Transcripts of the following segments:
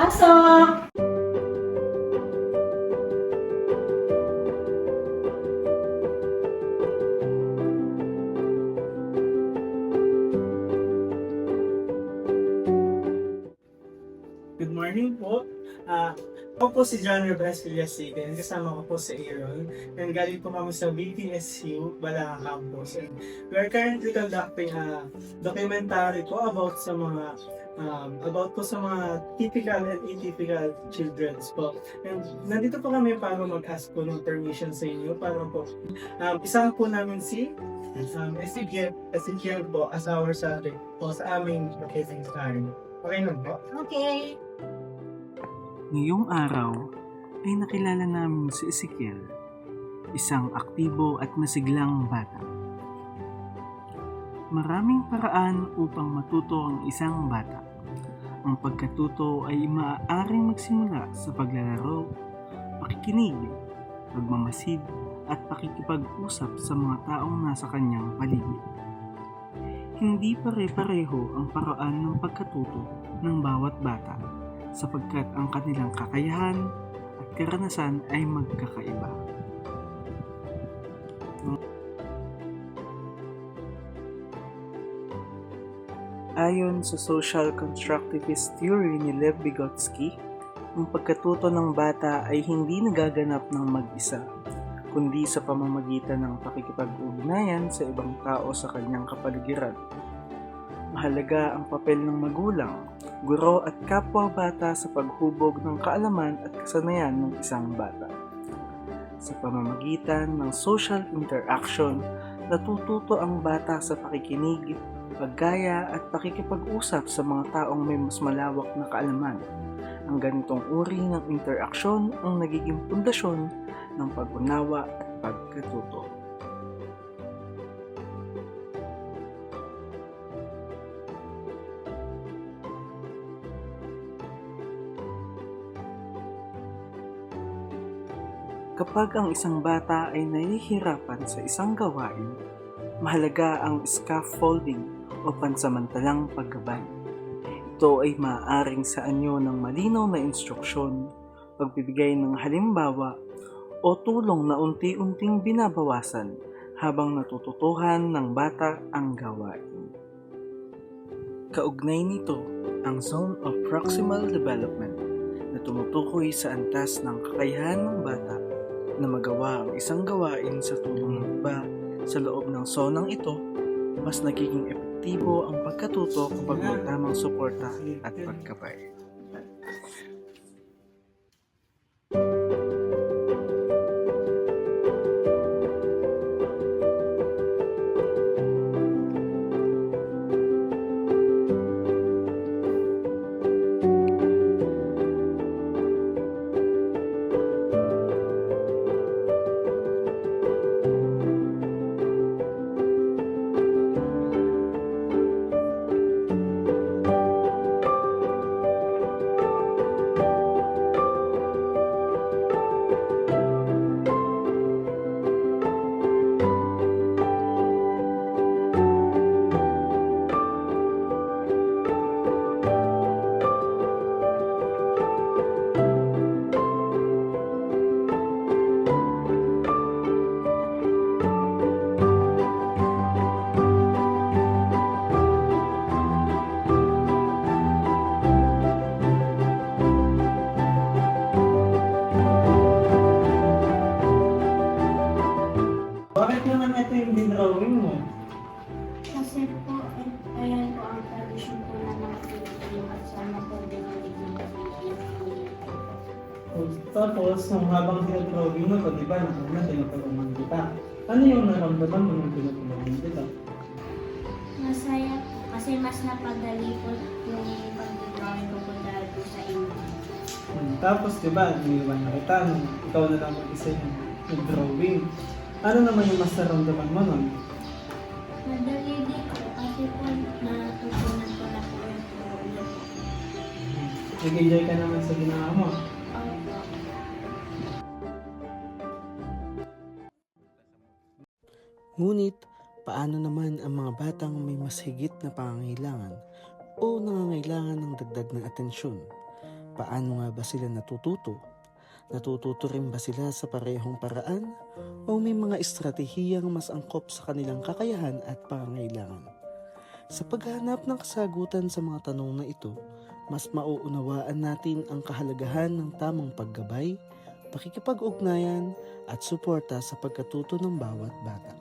Pasok! Good morning po. Ako po si John Rebres Villasigan, kasama ko po si Aaron, and galing po kami sa BTSU, Balanga Campus. And we are currently conducting a documentary po about po sa mga typical and atypical children's po. And nandito po kami para mag-ask po ng permission sa inyo para po isang po namin si Ezekiel po as our subject po sa aming case study. Okay lang po? Okay. Ngayong araw ay nakilala namin si Ezekiel, isang aktibo at masiglang bata. Maraming paraan upang matuto ang isang bata. Ang pagkatuto ay maaaring magsimula sa paglalaro, pakikinig, pagmamasid at pakikipag-usap sa mga taong nasa kanyang paligid. Hindi pare-pareho ang paraan ng pagkatuto ng bawat bata sapagkat ang kanilang kakayahan at karanasan ay magkakaiba. Ayon sa social constructivist theory ni Lev Vygotsky, ang pagkatuto ng bata ay hindi nagaganap ng mag-isa, kundi sa pamamagitan ng pakikipag-ugnayan sa ibang tao sa kanyang kapaligiran. Mahalaga ang papel ng magulang, guro at kapwa-bata sa paghubog ng kaalaman at kasanayan ng isang bata. Sa pamamagitan ng social interaction, natututo ang bata sa pakikinig, paggaya at pakikipag-usap sa mga taong may mas malawak na kaalaman. Ang ganitong uri ng interaksyon ang nagiging pundasyon ng pag-unawa at pagkatuto. Kapag ang isang bata ay nahihirapan sa isang gawain, mahalaga ang scaffolding o pansamantalang paggabay. Ito ay maaaring sa anyo ng malinaw na instruksyon, pagbibigay ng halimbawa, o tulong na unti-unting binabawasan habang natututuhan ng bata ang gawain. Kaugnay nito ang Zone of Proximal Development na tumutukoy sa antas ng kakayahan ng bata na magawa ang isang gawain sa tulong ng iba. Sa loob ng zonang ito, mas nagiging epektibo ang pagkatuto kapag may tamang suporta at pagkabay. Bakit naman ito yung dinrawing mo? Kasi po, ayan po ang tradisyon po na mga Pilipino at sana po din Tapos, nung habang dinrawing mo ito, di ba, nakuna tinutulungan kita. Ano yung naramdaman mo nung tinutulungan kita? Masaya po kasi mas napadali po yung pag-drawing ko po dahil po sa inyo. Tapos, di ba, iniwan na kita, nung ikaw na lang mag-isa yung drawing. Ano naman yung mas naramdaman mo nun? Madali din po kasi po natutunan ko na po yung drawing. Nag-enjoy ka naman sa ginawa mo. Opo. Ngunit, paano naman ang mga batang may mas higit na pangangailangan o nangangailangan ng dagdag na atensyon? Paano nga ba sila natututo? Natututo rin ba sila sa parehong paraan o may mga estratehiyang mas angkop sa kanilang kakayahan at pangangailangan? Sa paghahanap ng kasagutan sa mga tanong na ito, mas mauunawaan natin ang kahalagahan ng tamang paggabay, pakikipag-ugnayan at suporta sa pagkatuto ng bawat bata.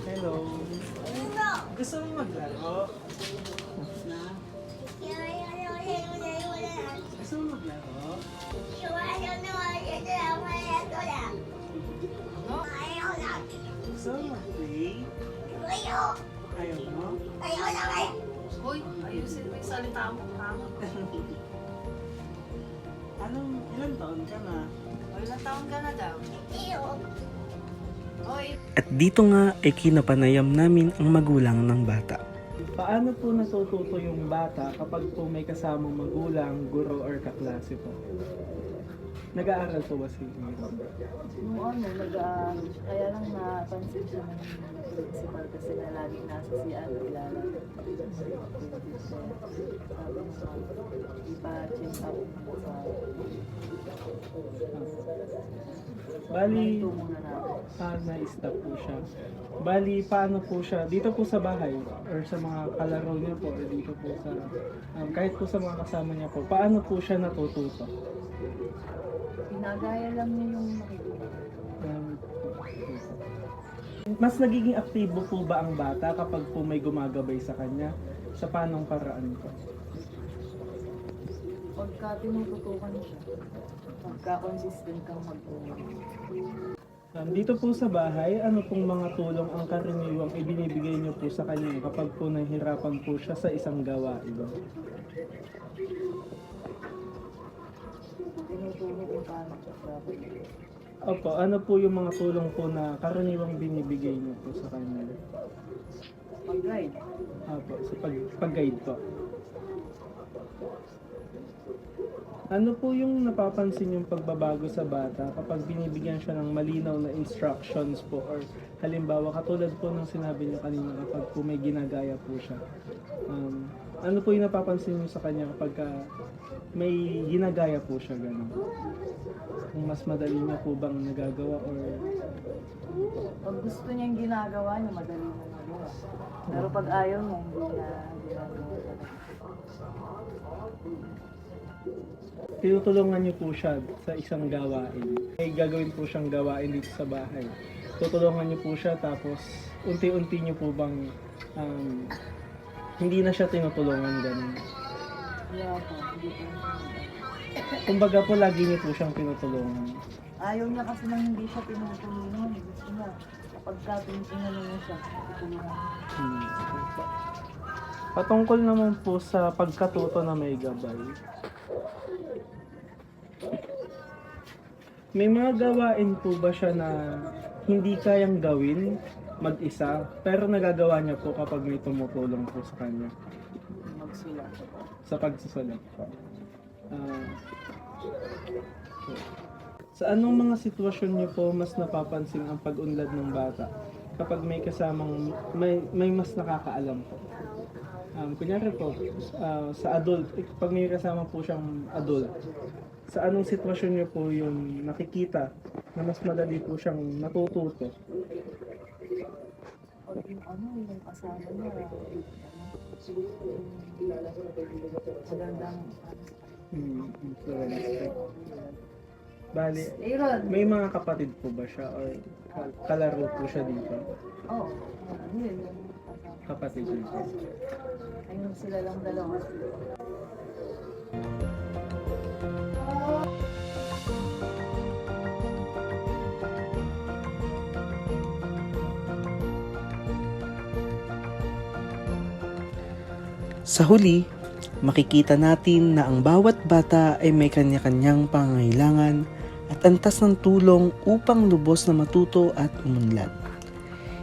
Hello. Gusto mo maglaro? Gusto mo maglaro? Gusto mo mag-play? Ayaw mo? Hoy, ayusin mo yung salita mo. Ilang taon ka na? O, ilang taon ka na daw? Hoy, At dito nga ay kinapanayam namin ang magulang ng bata. Paano po natututo yung bata kapag po may kasamang magulang, guro, or kaklase po? Nag-aaral po ba si Aaron? nung ano, nag-aaral siya. Kaya lang napansin siya ng principal kasi na laging nasa CR, naglalaro. Sabi niya, ipa-check up mo sa Bali, ito muna natin. na-stop po siya. Bali, paano po siya? Dito po sa bahay or sa mga kalaro niya po or dito po sa, kahit po sa mga kasama niya po, paano po siya natututo? Pinagaya lang niya yung nakikita. Mas nagiging aktibo po ba ang bata kapag po may gumagabay sa kanya? Sa panong paraan po? Pagka tinututukan siya, pagka consistent kang mag-uwi. Dito po sa bahay, ano pong mga tulong ang karaniwang ibinibigay niyo po sa kanya kapag po nahihirapan po siya sa isang gawain? Tinuturo kung paano siya dapat. Opo, ano po yung mga tulong po na karaniwang binibigay niyo po sa kanya? Mag-ride. Opo, sa pag-guide po. Ano po yung napapansin yung pagbabago sa bata kapag binibigyan siya ng malinaw na instructions po or halimbawa katulad po ng sinabi niyo kanina kapag po may ginagaya po siya. Ano po yung napapansin niyo sa kanya kapag may ginagaya po siya gano'n? Kung mas madali niya po bang nagagawa or Pag gusto niyang ginagawa niya, madali na magawa. Pero pag ayaw niya, hindi niya ginagawa talaga. tinutulungan niyo po siya sa isang gawain. May gagawin po siyang gawain dito sa bahay. Tutulungan niyo po siya tapos unti-unti niyo po bang hindi na siya tinutulungan ganun. Kaya po, hindi po niya. Kumbaga po lagi niyo po siyang tinutulungan. Ayaw niya kasi nang hindi siya tinutulungan. Gusto niya, kapag tinutulungan niya siya, tutulungan. Patungkol naman po sa pagkatuto na may gabay. May mga gawain po ba siya na hindi kayang gawin mag-isa, pero nagagawa niya po kapag may tumutulong po sa kanya Magsulat. sa pagsusulat po? Sa anong mga sitwasyon niyo po mas napapansin ang pag-unlad ng bata kapag may kasamang may mas nakakaalam po? Kunyari po, sa adult, pag may kasama po siyang adult, sa anong sitwasyon niyo po yung nakikita na mas madali po siyang natututo? Pag yung yung kasama niya, magandang Influence. Bali, Aaron! may mga kapatid po ba siya or kalaro po siya dito? Oo. Yun, yung kasama. Kapatid niya po. Ayun sila lang dalawa. Sa huli, makikita natin na ang bawat bata ay may kanya-kanyang pangangailangan at antas ng tulong upang lubos na matuto at umunlad.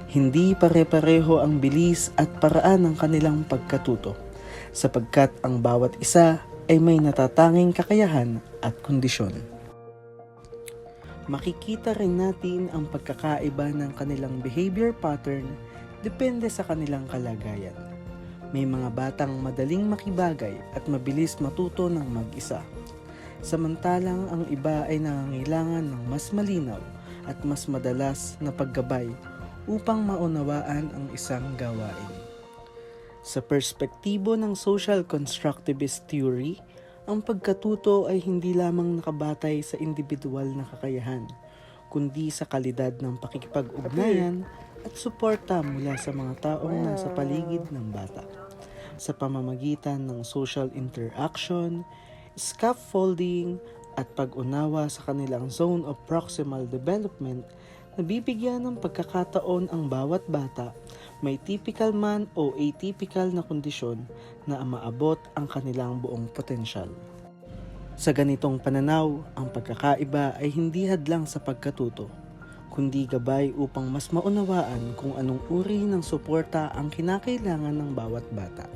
Hindi pare-pareho ang bilis at paraan ng kanilang pagkatuto, sapagkat ang bawat isa ay may natatanging kakayahan at kondisyon. Makikita rin natin ang pagkakaiba ng kanilang behavior pattern depende sa kanilang kalagayan. May mga batang madaling makibagay at mabilis matuto ng mag-isa. Samantalang ang iba ay nangangailangan ng mas malinaw at mas madalas na paggabay upang maunawaan ang isang gawain. Sa perspektibo ng social constructivist theory, ang pagkatuto ay hindi lamang nakabatay sa individual na kakayahan, kundi sa kalidad ng pakikipag-ugnayan at suporta mula sa mga taong nasa paligid ng bata. Sa pamamagitan ng social interaction, scaffolding, at pag-unawa sa kanilang zone of proximal development, nabibigyan ng pagkakataon ang bawat bata, may typical man o atypical na kondisyon, na maabot ang kanilang buong potensyal. Sa ganitong pananaw, ang pagkakaiba ay hindi hadlang sa pagkatuto, kundi gabay upang mas maunawaan kung anong uri ng suporta ang kinakailangan ng bawat bata.